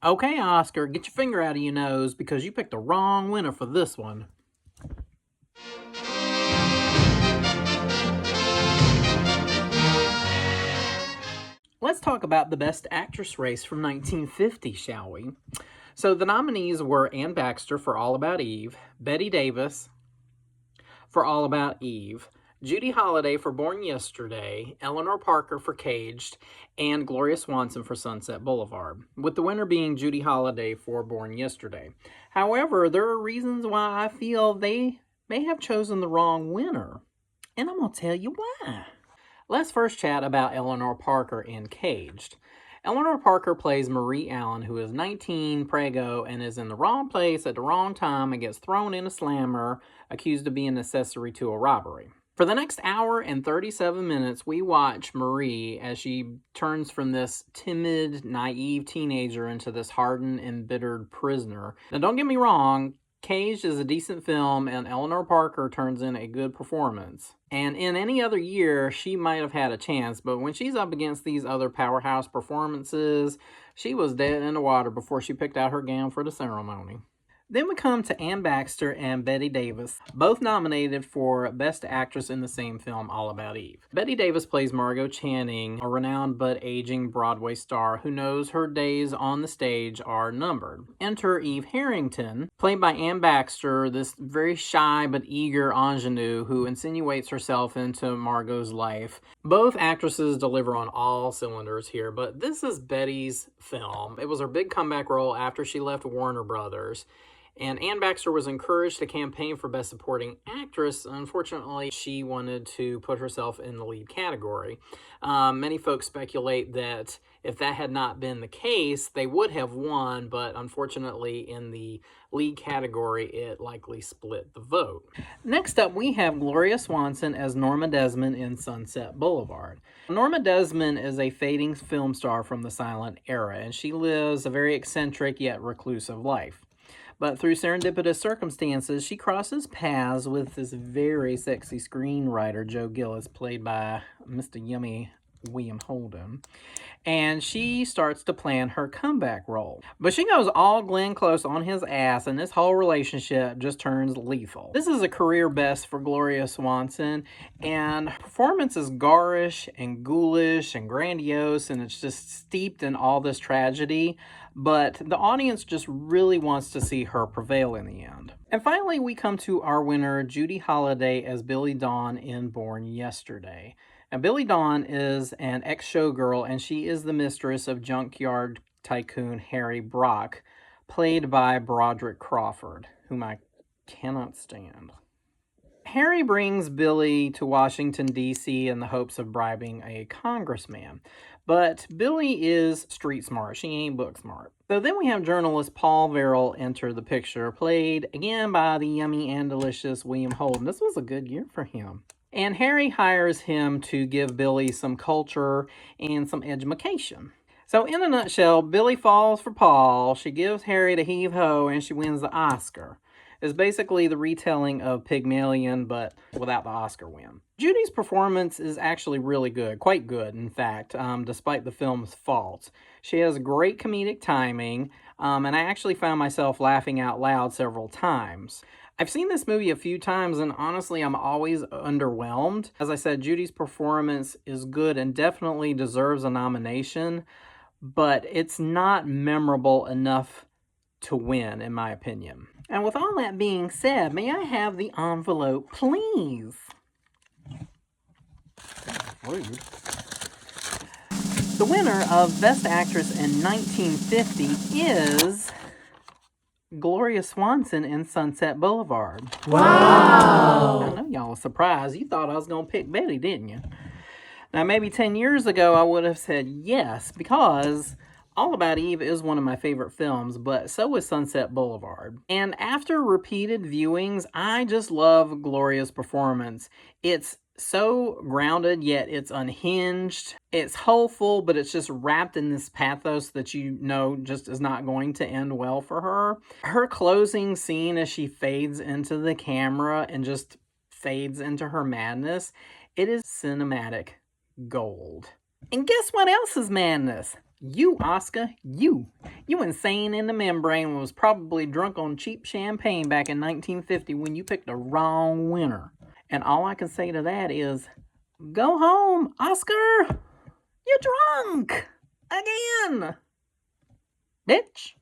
Okay, Oscar, get your finger out of your nose because you picked the wrong winner for this one. Let's talk about the Best Actress race from 1950, shall we? So the nominees were Anne Baxter for All About Eve, Bette Davis for All About Eve, Judy Holliday for Born Yesterday, Eleanor Parker for Caged, and Gloria Swanson for Sunset Boulevard, with the winner being Judy Holliday for Born Yesterday. However, there are reasons why I feel they may have chosen the wrong winner, and I'm going to tell you why. Let's first chat about Eleanor Parker in Caged. Eleanor Parker plays Marie Allen, who is 19, prego, and is in the wrong place at the wrong time and gets thrown in a slammer, accused of being an accessory to a robbery. For the next hour and 37 minutes, we watch Marie as she turns from this timid, naive teenager into this hardened, embittered prisoner. Now, don't get me wrong, Caged is a decent film, and Eleanor Parker turns in a good performance. And in any other year, she might have had a chance, but when she's up against these other powerhouse performances, she was dead in the water before she picked out her gown for the ceremony. Then we come to Anne Baxter and Bette Davis, both nominated for Best Actress in the same film, All About Eve. Bette Davis plays Margot Channing, a renowned but aging Broadway star who knows her days on the stage are numbered. Enter Eve Harrington, played by Anne Baxter, this very shy but eager ingenue who insinuates herself into Margot's life. Both actresses deliver on all cylinders here, but this is Betty's film. It was her big comeback role after she left Warner Brothers. And Anne Baxter was encouraged to campaign for Best Supporting Actress. Unfortunately, she wanted to put herself in the lead category. Many folks speculate that if that had not been the case, they would have won, but unfortunately, in the lead category, it likely split the vote. Next up, we have Gloria Swanson as Norma Desmond in Sunset Boulevard. Norma Desmond is a fading film star from the silent era, and she lives a very eccentric yet reclusive life. But through serendipitous circumstances, she crosses paths with this very sexy screenwriter, Joe Gillis, played by Mr. Yummy William Holden. And she starts to plan her comeback role. But she goes all Glenn Close on his ass, and this whole relationship just turns lethal. This is a career best for Gloria Swanson, and her performance is garish and ghoulish and grandiose, and it's just steeped in all this tragedy. But the audience just really wants to see her prevail in the end. And finally, we come to our winner, Judy Holliday as Billy Dawn in Born Yesterday. Now, Billy Dawn is an ex-showgirl, and she is the mistress of junkyard tycoon Harry Brock, played by Broderick Crawford, whom I cannot stand. Harry brings Billy to Washington, D.C. in the hopes of bribing a congressman. But Billy is street smart. She ain't book smart. So then we have journalist Paul Verrill enter the picture, played again by the yummy and delicious William Holden. This was a good year for him. And Harry hires him to give Billy some culture and some edumacation. So in a nutshell, Billy falls for Paul, she gives Harry the heave-ho, and she wins the Oscar. It's basically the retelling of Pygmalion, but without the Oscar win. Judy's performance is actually really good, quite good, in fact, despite the film's faults. She has great comedic timing, and I actually found myself laughing out loud several times. I've seen this movie a few times, and honestly, I'm always underwhelmed. As I said, Judy's performance is good and definitely deserves a nomination, but it's not memorable enough to win, in my opinion. And with all that being said, may I have the envelope, please? Rude. The winner of Best Actress in 1950 is Gloria Swanson in Sunset Boulevard. Wow! I know y'all are surprised. You thought I was going to pick Betty, didn't you? Now, maybe 10 years ago, I would have said yes, because All About Eve is one of my favorite films, but so is Sunset Boulevard. And after repeated viewings, I just love Gloria's performance. It's so grounded, yet it's unhinged. It's hopeful, but it's just wrapped in this pathos that you know just is not going to end well for her. Her closing scene as she fades into the camera and just fades into her madness, it is cinematic gold. And guess what else is madness? You, Oscar, you. You insane in the membrane was probably drunk on cheap champagne back in 1950 when you picked the wrong winner. And all I can say to that is, go home, Oscar! You're drunk! Again! Bitch!